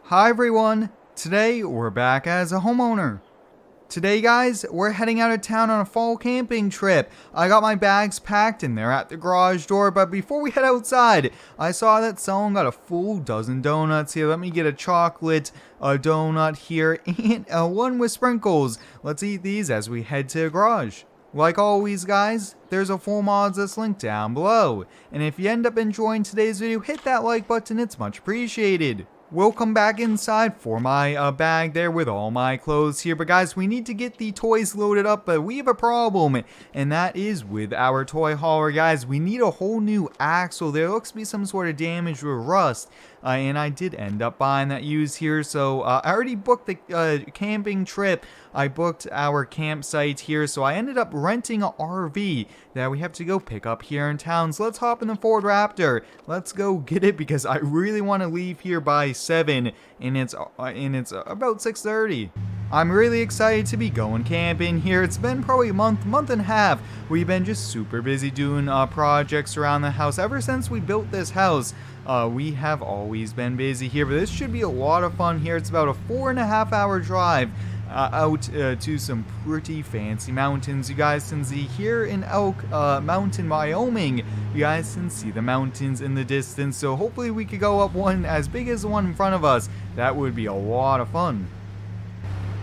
Hi everyone! Today we're back as a homeowner. Today guys, we're heading out of town on a fall camping trip. I got my bags packed and they're at the garage door, but before we head outside, I saw that someone got a full dozen donuts here. Let me get a chocolate donut here and one with sprinkles. Let's eat these as we head to the garage. Like always guys, there's a full mods list link down below. And if you end up enjoying today's video, hit that like button, it's much appreciated. We'll come back inside for my bag there with all my clothes here. But guys, we need to get the toys loaded up, but we have a problem. And that is with our toy hauler, guys. We need a whole new axle. There looks to be some sort of damage with rust. And I did end up buying that used here. So I already booked the camping trip. I booked our campsite here. So I ended up renting an RV that we have to go pick up here in town. So let's hop in the Ford Raptor. Let's go get it because I really want to leave here by 7 and it's about 6:30. I'm really excited to be going camping here. It's been probably a month and a half. We've been just super busy doing projects around the house. Ever since we built this house, we have always been busy here, but this should be a lot of fun here. It's about a 4.5-hour drive out to some pretty fancy mountains. You guys can see here in Elk Mountain, Wyoming, you guys can see the mountains in the distance, so hopefully we could go up one as big as the one in front of us. That would be a lot of fun.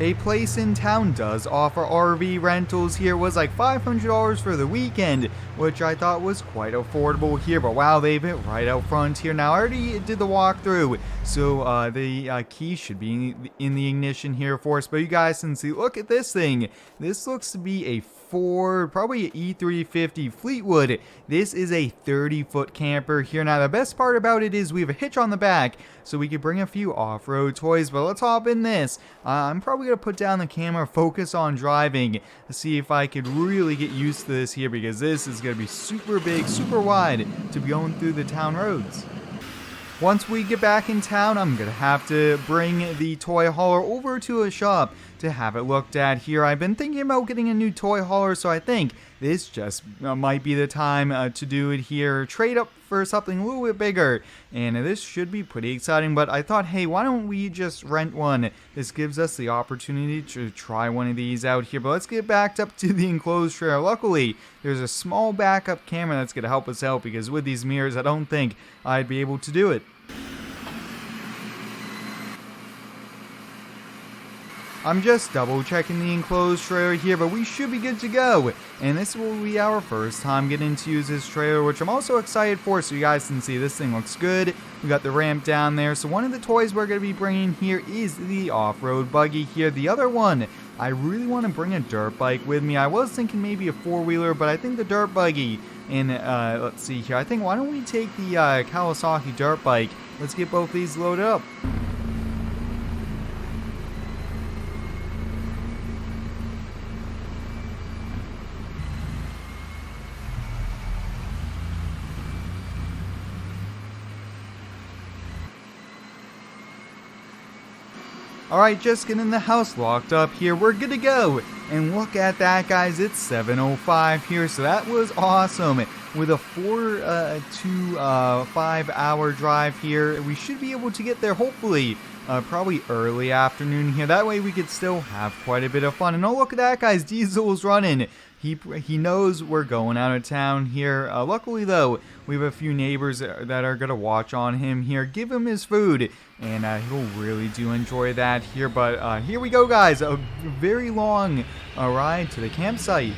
A place in town does offer RV rentals here. It was like $500 for the weekend, which I thought was quite affordable here, but wow, they've it right out front here. Now I already did the walkthrough, so the key should be in the ignition here for us, but you guys can see, look at this thing. This looks to be a Ford, probably an E350 Fleetwood. This is a 30-foot camper here. Now the best part about it is we have a hitch on the back, so we could bring a few off-road toys, but let's hop in this. I'm probably going to put down the camera, focus on driving, to see if I could really get used to this here, because this is going to be super big, super wide to be going through the town roads. Once we get back in town, I'm going to have to bring the toy hauler over to a shop to have it looked at here. I've been thinking about getting a new toy hauler, so I think this just might be the time to do it here. Trade up for something a little bit bigger, and this should be pretty exciting, but I thought, hey, why don't we just rent one? This gives us the opportunity to try one of these out here, but let's get backed up to the enclosed trailer. Luckily, there's a small backup camera that's going to help us out, because with these mirrors, I don't think I'd be able to do it. I'm just double checking the enclosed trailer here, but we should be good to go. And this will be our first time getting to use this trailer, which I'm also excited for, so you guys can see this thing looks good. We got the ramp down there. So one of the toys we're going to be bringing here is the off-road buggy here. The other one, I really want to bring a dirt bike with me. I was thinking maybe a four-wheeler, but I think the dirt buggy, and let's see here. I think, why don't we take the Kawasaki dirt bike? Let's get both these loaded up. Alright, just getting the house locked up here. We're good to go. And look at that, guys. It's 7:05 here, so that was awesome. With a 4 to 5 hour drive here, we should be able to get there, hopefully, probably early afternoon here. That way we could still have quite a bit of fun. And oh, look at that, guys. Diesel's running. He knows we're going out of town here. Luckily, though, we have a few neighbors that are going to watch on him here. Give him his food, and he'll really do enjoy that here. But here we go, guys. A very long ride to the campsite.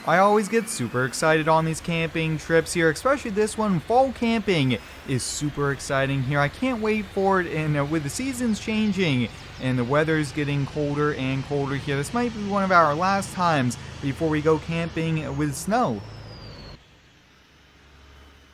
I always get super excited on these camping trips here, especially this one. Fall camping is super exciting here. I can't wait for it, and with the seasons changing and the weather's getting colder and colder here, this might be one of our last times before we go camping with snow.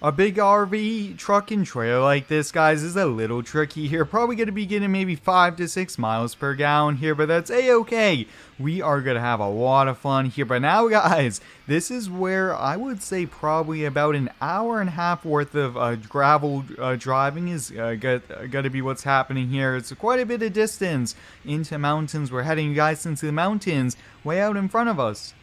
A big RV, truck, and trailer like this, guys, is a little tricky here. Probably going to be getting maybe 5 to 6 miles per gallon here, but that's a-okay. We are going to have a lot of fun here. But now, guys, this is where I would say probably about an hour and a half worth of gravel driving is going to be what's happening here. It's quite a bit of distance into mountains. We're heading, you guys, into the mountains way out in front of us.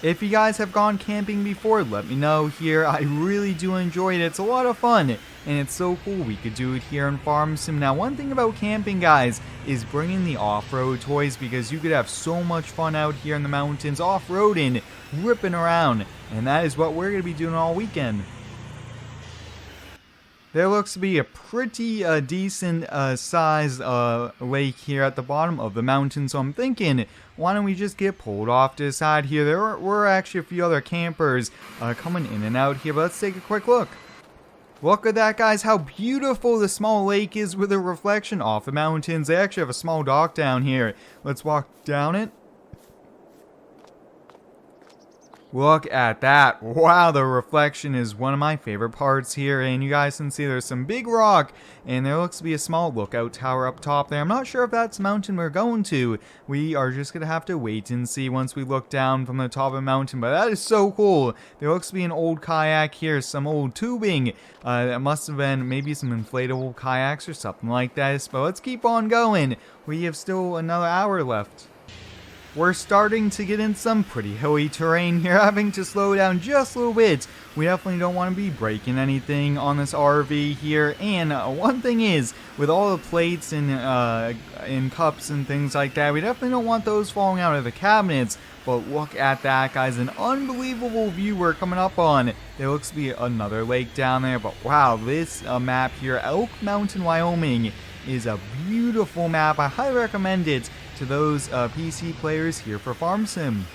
If you guys have gone camping before, let me know here. I really do enjoy it. It's a lot of fun, and it's so cool we could do it here in Farm Sim. Now, one thing about camping, guys, is bringing the off-road toys, because you could have so much fun out here in the mountains, off-roading, ripping around, and that is what we're going to be doing all weekend. There looks to be a pretty decent sized lake here at the bottom of the mountain, so I'm thinking, why don't we just get pulled off to the side here? There were actually a few other campers coming in and out here, but let's take a quick look. Look at that, guys, how beautiful the small lake is with a reflection off the mountains. They actually have a small dock down here. Let's walk down it. Look at that. Wow, the reflection is one of my favorite parts here, and you guys can see there's some big rock, and there looks to be a small lookout tower up top there. I'm not sure if that's the mountain we're going to. We are just going to have to wait and see once we look down from the top of the mountain, but that is so cool. There looks to be an old kayak here, some old tubing. That must have been maybe some inflatable kayaks or something like that, but let's keep on going. We have still another hour left. We're starting to get in some pretty hilly terrain here, having to slow down just a little bit. We definitely don't want to be breaking anything on this RV here. And one thing is, with all the plates and cups and things like that, we definitely don't want those falling out of the cabinets. But look at that, guys, an unbelievable view we're coming up on. There looks to be another lake down there, but wow, this map here, Elk Mountain, Wyoming, is a beautiful map. I highly recommend it to those PC players here for Farm Sim.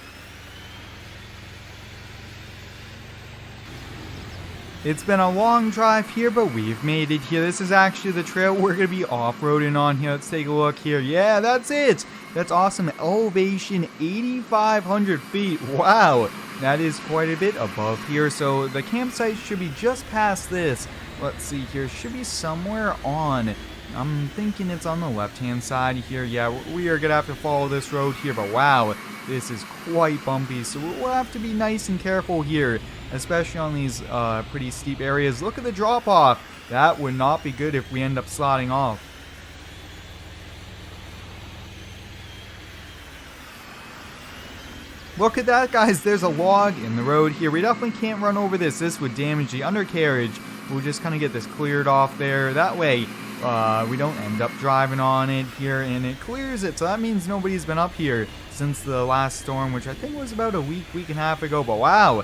It's been a long drive here, but we've made it here. This is actually the trail we're going to be off-roading on here. Let's take a look here. Yeah, that's it. That's awesome. Elevation 8,500 feet. Wow, that is quite a bit above here. So the campsite should be just past this. Let's see here. Should be somewhere on... I'm thinking it's on the left-hand side here. Yeah, we are going to have to follow this road here, but wow, this is quite bumpy, so we'll have to be nice and careful here, especially on these pretty steep areas. Look at the drop-off. That would not be good if we end up sliding off. Look at that, guys. There's a log in the road here. We definitely can't run over this. This would damage the undercarriage. We'll just kind of get this cleared off there. That way, we don't end up driving on it here, and it clears it, so that means nobody's been up here since the last storm, which I think was about a week and a half ago. But wow,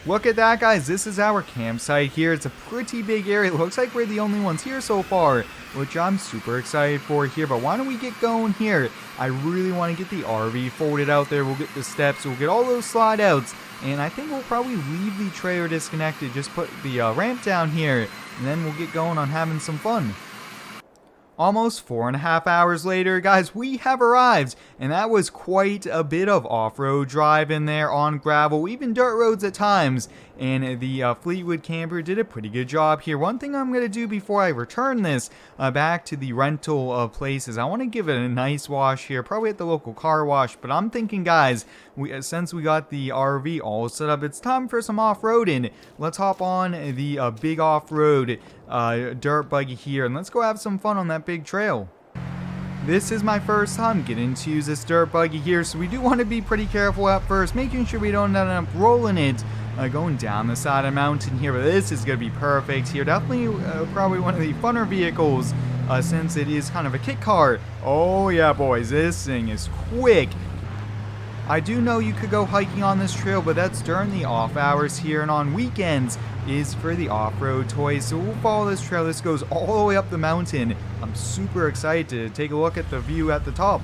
look at that, guys. This is our campsite here. It's a pretty big area. It looks like we're the only ones here so far, which I'm super excited for here. But why don't we get going here? I really want to get the RV folded out there. We'll get the steps, we'll get all those slide outs, and I think we'll probably leave the trailer disconnected, just put the ramp down here, and then we'll get going on having some fun. Almost 4.5 hours later, guys, we have arrived, and that was quite a bit of off-road drive in there on gravel, even dirt roads at times, and the Fleetwood camper did a pretty good job here. One thing I'm going to do before I return this back to the rental places, I want to give it a nice wash here, probably at the local car wash, but I'm thinking, guys, since we got the RV all set up, it's time for some off-roading. Let's hop on the big off-road dirt buggy here, and let's go have some fun on that big trail. This is my first time getting to use this dirt buggy here, so we do want to be pretty careful at first, making sure we don't end up rolling it going down the side of the mountain here. But this is going to be perfect here. Definitely probably one of the funner vehicles since it is kind of a kit car. Oh yeah, boys, this thing is quick. I do know you could go hiking on this trail, but that's during the off hours here, and on weekends is for the off-road toys. So we'll follow this trail. This goes all the way up the mountain. I'm super excited to take a look at the view at the top.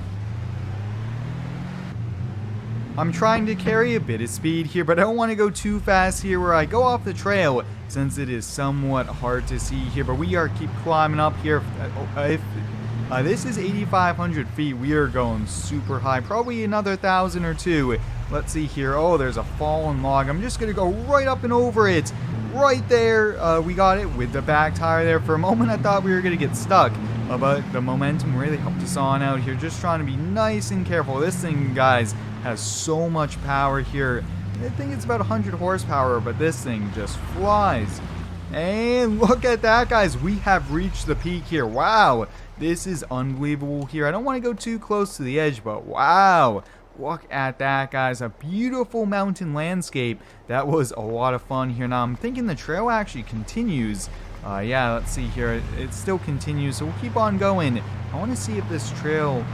I'm trying to carry a bit of speed here, but I don't want to go too fast here where I go off the trail, since it is somewhat hard to see here. But we are keep climbing up here. This is 8,500 feet. We are going super high, probably another 1,000 or two. Let's see here. Oh, there's a fallen log. I'm just going to go right up and over it. Right there. We got it with the back tire there. For a moment, I thought we were going to get stuck. But the momentum really helped us on out here. Just trying to be nice and careful. This thing, guys, has so much power here. I think it's about 100 horsepower, but this thing just flies. And look at that, guys. We have reached the peak here. Wow. This is unbelievable here. I don't want to go too close to the edge, but wow. Look at that, guys. A beautiful mountain landscape. That was a lot of fun here. Now, I'm thinking the trail actually continues. Yeah, let's see here. It still continues, so we'll keep on going. I want to see if this trail,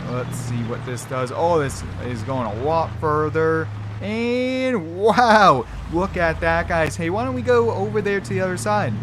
let's see what this does. Oh, this is going a lot further. And wow, look at that, guys. Hey, why don't we go over there to the other side?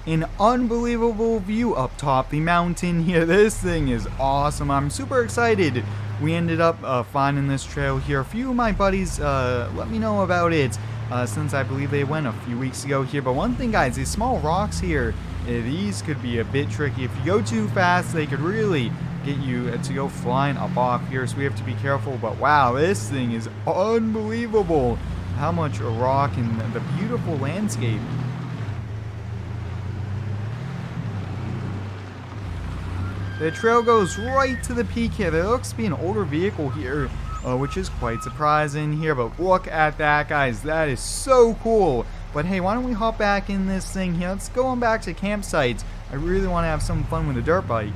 An unbelievable view up top the mountain here. This thing is awesome. I'm super excited. We ended up finding this trail here. A few of my buddies let me know about it since I believe they went a few weeks ago here. But one thing, guys, these small rocks here, these could be a bit tricky. If you go too fast, they could really get you to go flying up off here, so we have to be careful. But wow, this thing is unbelievable. How much rock and the beautiful landscape. The trail goes right to the peak here. There looks to be an older vehicle here, which is quite surprising here. But look at that, guys. That is so cool. But hey, why don't we hop back in this thing here? Let's go on back to campsite. I really want to have some fun with a dirt bike.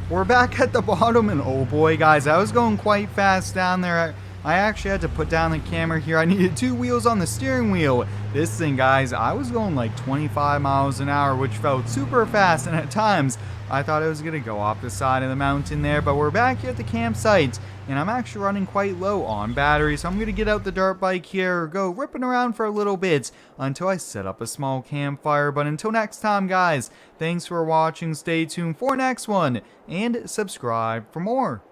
We're back at the bottom, and oh boy, guys, I was going quite fast down there. I actually had to put down the camera here. I needed 2 wheels on the steering wheel. This thing, guys, I was going like 25 miles an hour, which felt super fast, and at times I thought I was going to go off the side of the mountain there. But we're back here at the campsite, and I'm actually running quite low on battery, so I'm going to get out the dirt bike here, go ripping around for a little bit until I set up a small campfire. But until next time, guys, thanks for watching. Stay tuned for next one, and subscribe for more.